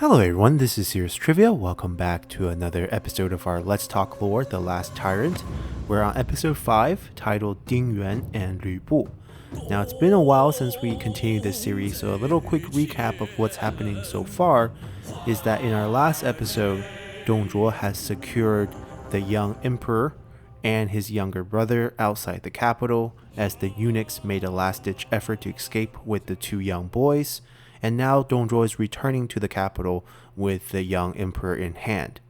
Hello everyone, this is Serious Trivia. Welcome back to another episode of our Let's Talk Lore, The Last Tyrant. We're on episode 5, titled Ding Yuan and Lü Bu. Now it's been a while since we continued this series, so a little quick recap of what's happening so far is that in our last episode, Dong Zhuo has secured the young emperor and his younger brother outside the capital as the eunuchs made a last-ditch effort to escape with the two young boys. And now Dong Zhuo is returning to the capital with the young emperor in hand.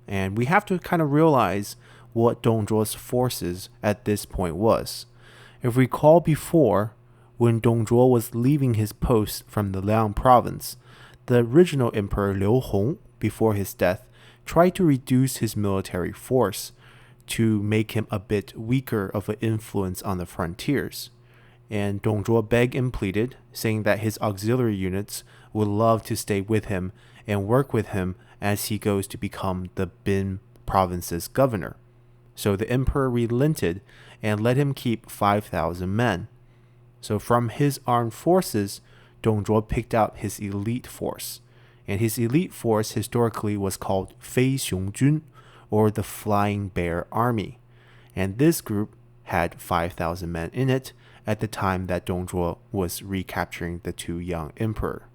And we have to kind of realize what Dong Zhuo's forces at this point was. If we recall before, when Dong Zhuo was leaving his post from the Liang province, the original emperor Liu Hong, before his death, tried to reduce his military force to make him a bit weaker of an influence on the frontiers. And Dong Zhuo begged and pleaded, saying that his auxiliary units would love to stay with him and work with him as he goes to become the Bin province's governor. So the emperor relented and let him keep 5,000 men. So from his armed forces, Dong Zhuo picked out his elite force. And his elite force historically was called Fei Xiong Jun, or the Flying Bear Army. And this group had 5,000 men in it at the time that Dong Zhuo was recapturing the two young emperor.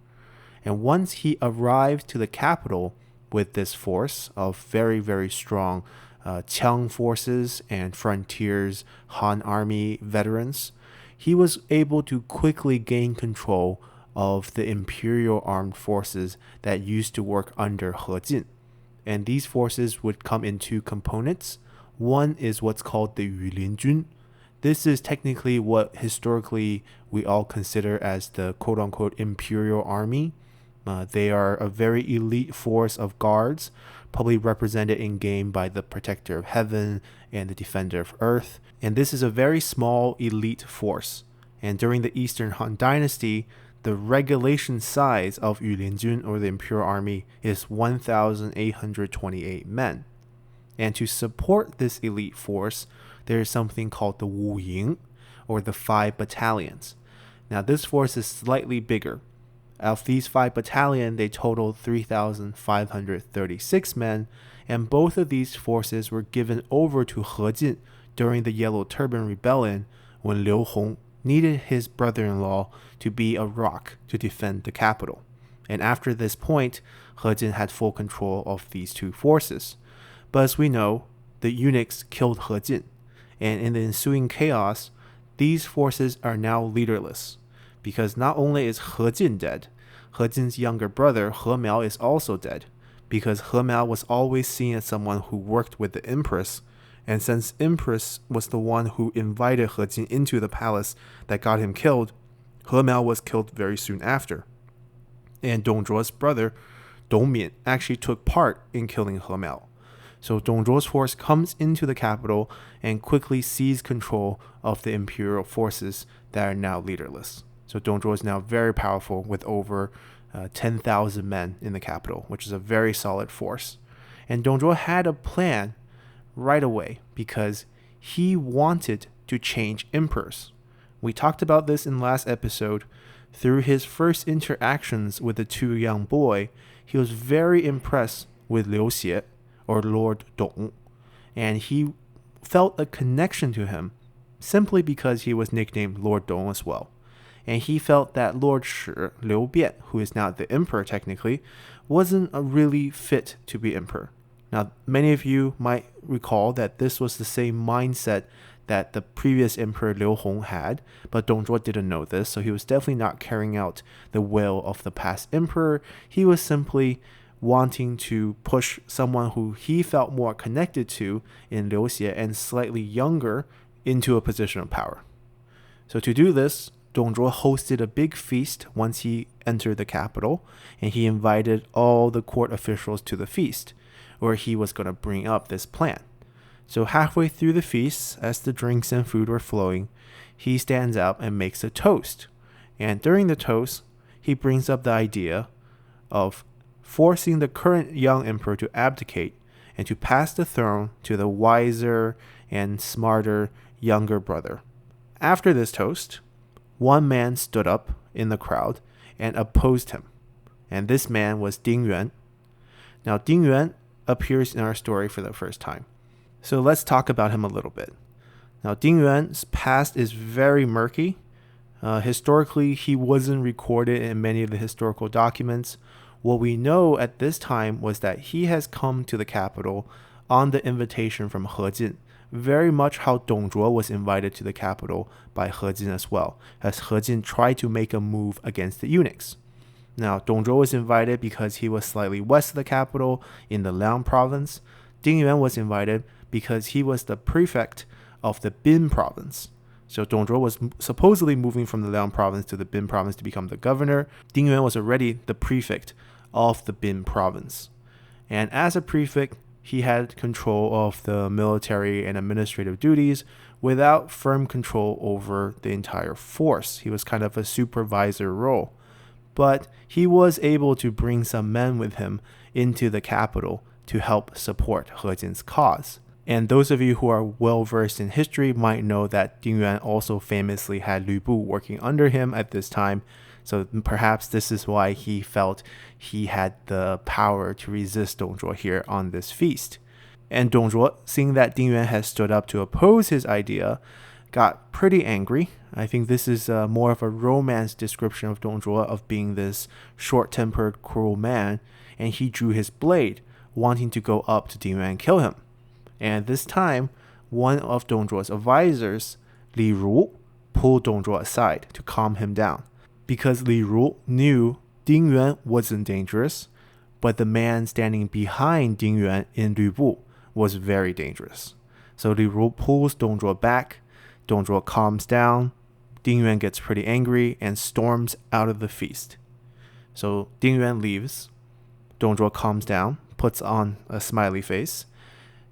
And once he arrived to the capital with this force of very, very strong Qiang forces and frontiers Han army veterans, he was able to quickly gain control of the imperial armed forces that used to work under He Jin. And these forces would come in two components. One is what's called the Yulin Jun. This is technically what historically we all consider as the quote-unquote imperial army. They are a very elite force of guards, probably represented in game by the protector of heaven and the defender of earth. And this is a very small elite force. And during the Eastern Han Dynasty, the regulation size of Yulinjun, or the imperial army, is 1,828 men. And to support this elite force, there is something called the Wu Ying, or the 5 battalions. Now this force is slightly bigger. Of these 5 battalions, they total 3,536 men, and both of these forces were given over to He Jin during the Yellow Turban Rebellion when Liu Hong needed his brother-in-law to be a rock to defend the capital. And after this point, He Jin had full control of these two forces. But as we know, the eunuchs killed He Jin. And in the ensuing chaos, these forces are now leaderless, because not only is He Jin dead, He Jin's younger brother He Miao is also dead, because He Miao was always seen as someone who worked with the empress, and since empress was the one who invited He Jin into the palace that got him killed, He Miao was killed very soon after. And Dong Zhuo's brother Dong Mian actually took part in killing He Miao. So Dong Zhuo's force comes into the capital and quickly seized control of the imperial forces that are now leaderless. So Dong Zhuo is now very powerful with over 10,000 men in the capital, which is a very solid force. And Dong Zhuo had a plan right away because he wanted to change emperors. We talked about this in last episode. Through his first interactions with the two young boys, he was very impressed with Liu Xie, or Lord Dong, and he felt a connection to him simply because he was nicknamed Lord Dong as well. And he felt that Lord Shi, Liu Bian, who is now the emperor technically, wasn't a really fit to be emperor. Now, many of you might recall that this was the same mindset that the previous emperor Liu Hong had, but Dong Zhuo didn't know this, so he was definitely not carrying out the will of the past emperor. He was simply wanting to push someone who he felt more connected to in Liu Xie and slightly younger into a position of power. So to do this, Dong Zhuo hosted a big feast once he entered the capital, and he invited all the court officials to the feast, where he was going to bring up this plan. So halfway through the feast, as the drinks and food were flowing, he stands up and makes a toast. And during the toast, he brings up the idea of forcing the current young emperor to abdicate and to pass the throne to the wiser and smarter younger brother. After this toast, one man stood up in the crowd and opposed him. and this man was Ding Yuan. Now, Ding Yuan appears in our story for the first time. So let's talk about him a little bit. Now, Ding Yuan's past is very murky. Historically, he wasn't recorded in many of the historical documents. What we know at this time was that he has come to the capital on the invitation from He Jin, very much how Dong Zhuo was invited to the capital by He Jin as well, as He Jin tried to make a move against the eunuchs. Now, Dong Zhuo was invited because he was slightly west of the capital in the Liang province. Ding Yuan was invited because he was the prefect of the Bin province. So Dong Zhuo was supposedly moving from the Liang province to the Bin province to become the governor. Ding Yuan was already the prefect of the Bin province. And as a prefect, he had control of the military and administrative duties without firm control over the entire force. He was kind of a supervisor role. But he was able to bring some men with him into the capital to help support He Jin's cause. And those of you who are well versed in history might know that Ding Yuan also famously had Lü Bu working under him at this time. So perhaps this is why he felt he had the power to resist Dong Zhuo here on this feast. And Dong Zhuo, seeing that Ding Yuan has stood up to oppose his idea, got pretty angry. I think this is more of a romance description of Dong Zhuo of being this short-tempered, cruel man. And he drew his blade, wanting to go up to Ding Yuan and kill him. And this time, one of Dong Zhuo's advisors, Li Ru, pulled Dong Zhuo aside to calm him down. Because Li Ru knew Ding Yuan wasn't dangerous, but the man standing behind Ding Yuan in Lü Bu was very dangerous. So Li Ru pulls Dong Zhuo back, Dong Zhuo calms down, Ding Yuan gets pretty angry and storms out of the feast. So Ding Yuan leaves, Dong Zhuo calms down, puts on a smiley face,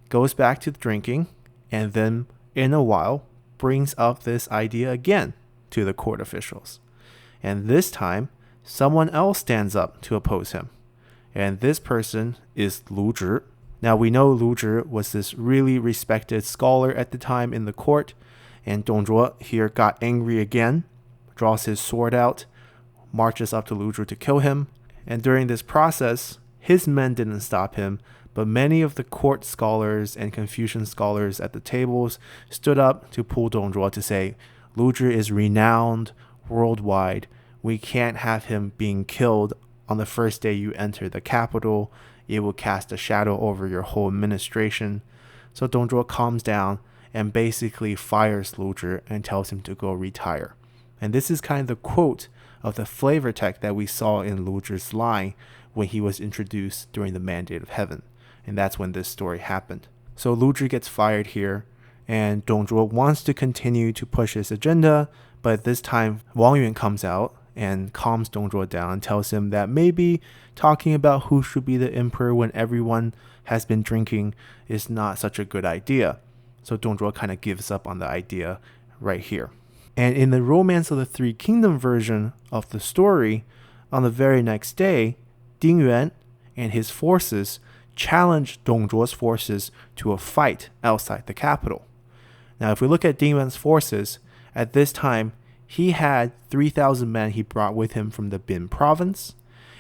goes back to the drinking, and then in a while brings up this idea again to the court officials. And this time, someone else stands up to oppose him. And this person is Lu Zhi. Now we know Lu Zhi was this really respected scholar at the time in the court, and Dong Zhuo here got angry again, draws his sword out, marches up to Lu Zhi to kill him. And during this process, his men didn't stop him, but many of the court scholars and Confucian scholars at the tables stood up to pull Dong Zhuo to say, Lu Zhi is renowned worldwide. We can't have him being killed on the first day you enter the capital. It will cast a shadow over your whole administration. So Dong Zhuo calms down and basically fires Lu Zhi and tells him to go retire. And this is kind of the quote of the flavor text that we saw in Lu Zhi's line when he was introduced during the Mandate of Heaven. And that's when this story happened. So Lu Zhi gets fired here, and Dong Zhuo wants to continue to push his agenda, but this time Wang Yuan comes out and calms Dong Zhuo down and tells him that maybe talking about who should be the emperor when everyone has been drinking is not such a good idea. So Dong Zhuo kind of gives up on the idea right here. And in the Romance of the Three Kingdoms version of the story, on the very next day, Ding Yuan and his forces challenged Dong Zhuo's forces to a fight outside the capital. Now, if we look at Ding Yuan's forces, at this time, he had 3,000 men he brought with him from the Bin province,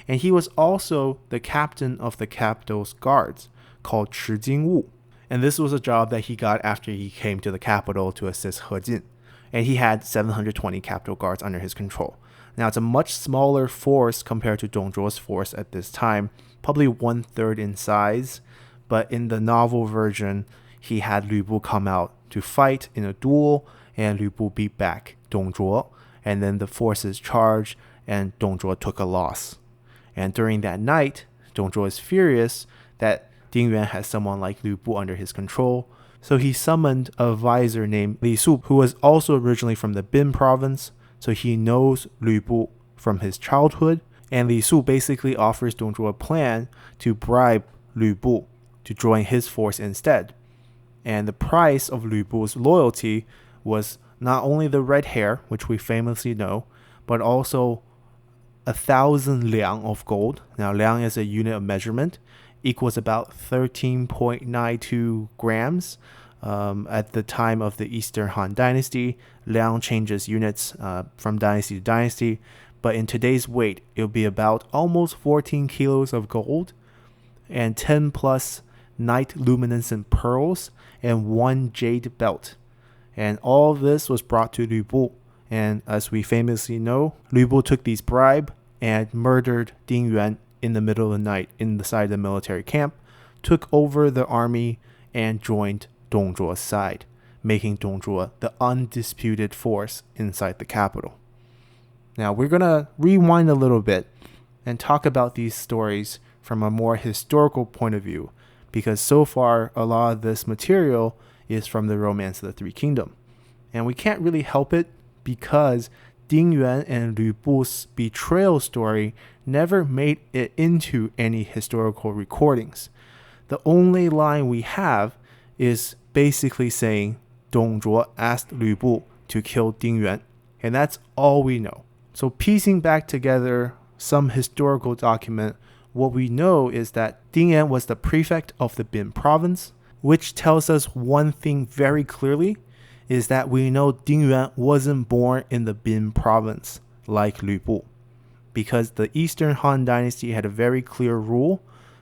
and he was also the captain of the capital's guards, called Chi Jing Wu. And this was a job that he got after he came to the capital to assist He Jin. And he had 720 capital guards under his control. Now, it's a much smaller force compared to Dong Zhuo's force at this time, probably 1/3 in size, but in the novel version, he had Lü Bu come out to fight in a duel, and Lü Bu beat back Dong Zhuo, and then the forces charged, and Dong Zhuo took a loss. And during that night, Dong Zhuo is furious that Ding Yuan has someone like Lü Bu under his control, so he summoned a advisor named Li Su, who was also originally from the Bin province, so he knows Lü Bu from his childhood. And Li Su basically offers Dong Zhuo a plan to bribe Lü Bu to join his force instead. And the price of Lü Bu's loyalty was not only the red hair, which we famously know, but also 1,000 liang of gold. Now, liang is a unit of measurement, equals about 13.92 grams. At the time of the Eastern Han Dynasty, liang changes units from dynasty to dynasty, but in today's weight, it'll be about almost 14 kilos of gold and 10 plus night luminescent pearls and 1 jade belt. And all of this was brought to Lü Bu. And as we famously know, Lü Bu took these bribe and murdered Ding Yuan in the middle of the night inside the military camp, took over the army, and joined Dong Zhuo's side, making Dong Zhuo the undisputed force inside the capital. Now we're going to rewind a little bit and talk about these stories from a more historical point of view, because so far a lot of this material is from the Romance of the Three Kingdoms. And we can't really help it because Ding Yuan and Lü Bu's betrayal story never made it into any historical recordings. The only line we have is basically saying Dong Zhuo asked Lü Bu to kill Ding Yuan, and that's all we know. So piecing back together some historical document, what we know is that Ding Yuan was the prefect of the Bin province, which tells us one thing very clearly, is that we know Ding Yuan wasn't born in the Bin province like Lü Bu, because the Eastern Han Dynasty had a very clear rule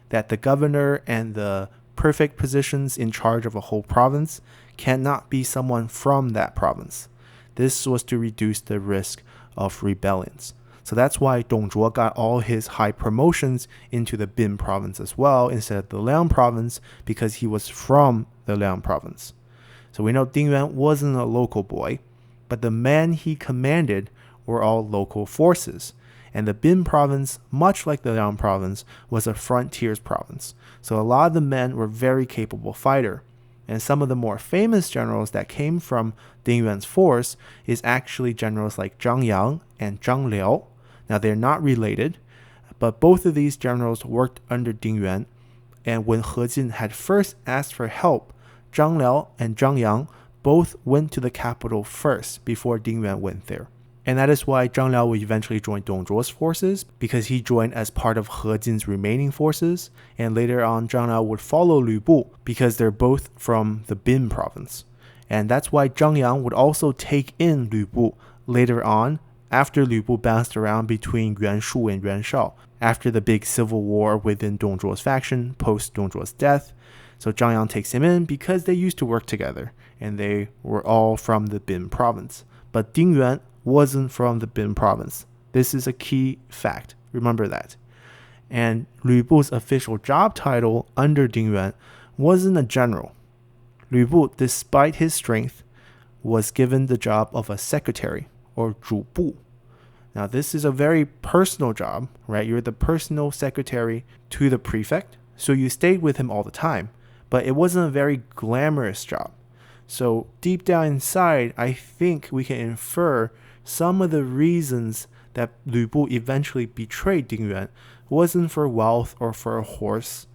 that the governor and the prefect positions in charge of a whole province cannot be someone from that province. This was to reduce the risk of rebellions. So that's why Dong Zhuo got all his high promotions into the Bin province as well instead of the Liang province, because he was from the Liang province. So we know Ding Yuan wasn't a local boy, but the men he commanded were all local forces. And the Bin province, much like the Liang province, was a frontiers province. So a lot of the men were very capable fighter. And some of the more famous generals that came from Ding Yuan's force is actually generals like Zhang Yang and Zhang Liao. Now they're not related, but both of these generals worked under Ding Yuan. And when He Jin had first asked for help, Zhang Liao and Zhang Yang both went to the capital first before Ding Yuan went there. And that is why Zhang Liao would eventually join Dong Zhuo's forces, because he joined as part of He Jin's remaining forces, and later on Zhang Liao would follow Lü Bu because they're both from the Bin province. And that's why Zhang Yang would also take in Lü Bu later on, after Lü Bu bounced around between Yuan Shu and Yuan Shao, after the big civil war within Dong Zhuo's faction post Dong Zhuo's death. So Zhang Yang takes him in because they used to work together, and they were all from the Bin province. But Ding Yuan wasn't from the Bin province. This is a key fact. Remember that. And Lü Bu's official job title under Ding Yuan wasn't a general. Lü Bu, despite his strength, was given the job of a secretary, or 主簿. Now this is a very personal job, right? You're the personal secretary to the prefect, so you stayed with him all the time. But it wasn't a very glamorous job. So deep down inside, I think we can infer some of the reasons that Lü Bu eventually betrayed Ding Yuan wasn't for wealth or for a horse.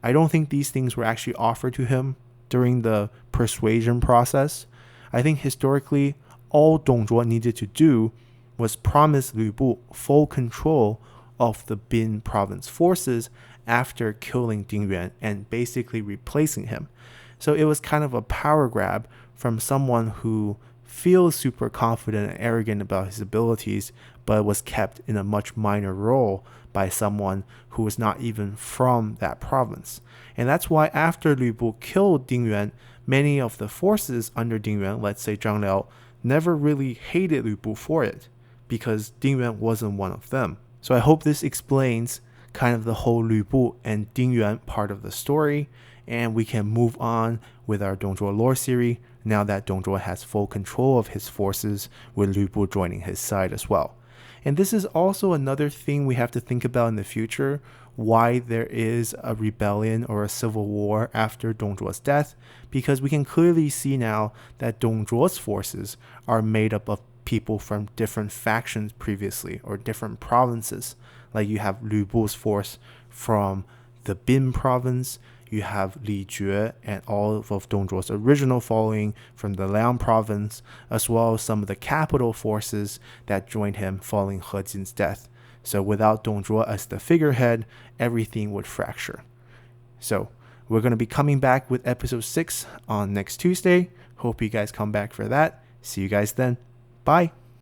I don't think these things were actually offered to him during the persuasion process. I think historically, all Dong Zhuo needed to do was promise Lü Bu full control of the Bin province forces after killing Ding Yuan and basically replacing him. So it was kind of a power grab from someone who feels super confident and arrogant about his abilities, but was kept in a much minor role by someone who was not even from that province. And that's why after Lü Bu killed Ding Yuan, many of the forces under Ding Yuan, let's say Zhang Liao, never really hated Lü Bu for it, because Ding Yuan wasn't one of them. So I hope this explains kind of the whole Lü Bu and Ding Yuan part of the story, and we can move on with our Dong Zhuo lore series now that Dong Zhuo has full control of his forces, with Lü Bu joining his side as well. And this is also another thing we have to think about in the future, why there is a rebellion or a civil war after Dong Zhuo's death, because we can clearly see now that Dong Zhuo's forces are made up of people from different factions previously, or different provinces. Like you have Lü Bu's force from the Bin province, you have Li Jue and all of Dong Zhuo's original following from the Liang province, as well as some of the capital forces that joined him following He Jin's death. So without Dong Zhuo as the figurehead, everything would fracture. So we're going to be coming back with episode 6 on next Tuesday. Hope you guys come back for that. See you guys then. Bye.